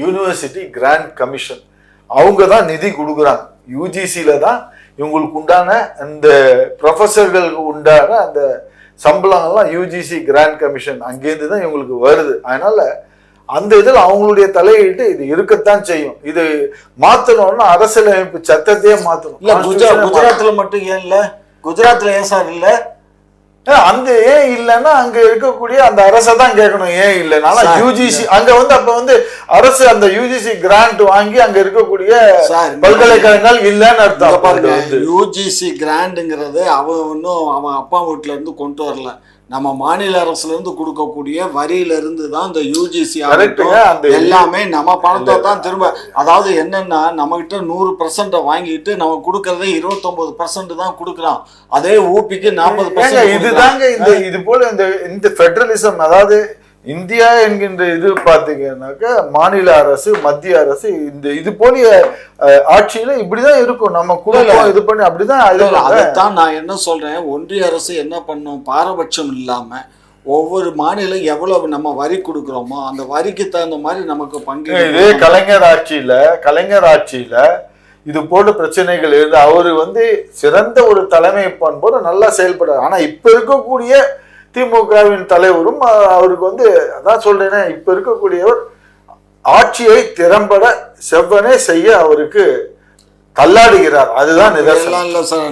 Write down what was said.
University grant commission அவங்க தான் நிதி கொடுக்குறாங்க. யூஜிசியில தான் இவங்களுக்கு உண்டான அந்த ப்ரொஃபஸர்களுக்கு உண்டான அந்த சம்பளங்கள்லாம் யூஜிசி கிராண்ட் கமிஷன் அங்கேருந்து தான் இவங்களுக்கு வருது. அதனால அந்த இதில் அவங்களுடைய தலையிட்டு இது இருக்கத்தான் செய்யும். இது மாத்தணும்னா அரசியலமைப்பு சட்டத்தையே மாத்தணும். இல்ல குஜராத்ல மட்டும் ஏன் இல்ல? குஜராத்ல ஏன் சார் இல்ல? அந்த ஏன் இல்லைன்னா அங்க இருக்கக்கூடிய அந்த அரசை தான் கேட்கணும் ஏன் இல்லைனால யூஜிசி அங்க அப்ப அரசு அந்த யூஜிசி கிராண்ட் வாங்கி அங்க இருக்கக்கூடிய பல்கலைக்கழகங்கள் இல்லைன்னு அர்த்தம். யூஜிசி கிராண்ட்ங்கிறது அவன் அப்பா வீட்டுல இருந்து கொண்டு வரல, நம்ம மாநில அரசுல இருந்து கொடுக்கக்கூடிய வரியில இருந்து தான் இந்த யூஜிசி எல்லாமே நம்ம பணத்தை தான் திரும்ப. அதாவது என்னன்னா நம்ம கிட்ட 100% வாங்கிட்டு நம்ம கொடுக்கறதே 29% தான் கொடுக்குறோம். அதே ஊபிக்கு 40%. இதுதாங்க இது போல இந்த பெடரலிசம், அதாவது இந்தியா என்கின்ற இது பாத்தீங்கன்னாக்க மாநில அரசு மத்திய அரசு இந்த இது போல ஆட்சியில இப்படிதான் இருக்கும். நம்ம குடும்பம் இது பண்ணி அப்படிதான். அதைத்தான் நான் என்ன சொல்றேன், ஒன்றிய அரசு என்ன பண்ணும், பாரபட்சம் இல்லாம ஒவ்வொரு மாநிலம் எவ்வளவு நம்ம வரி கொடுக்குறோமோ அந்த வரிக்கு தகுந்த மாதிரி நமக்கு பங்கு. இதே கலைஞர் ஆட்சியில இது போன்ற பிரச்சனைகள் இருந்து அவரு சிறந்த ஒரு தலைமை பண்போட நல்லா செயல்படுறாரு. ஆனா இப்ப இருக்கக்கூடிய திமுகவின் தலைவரும் அவருக்கு அதான் சொல்றேன்னா இப்ப இருக்கக்கூடியவர் ஆட்சியை திறம்பட செவ்வனே செய்ய அவருக்கு தள்ளாடுகிறார். அதுதான் நிதர்சனம்.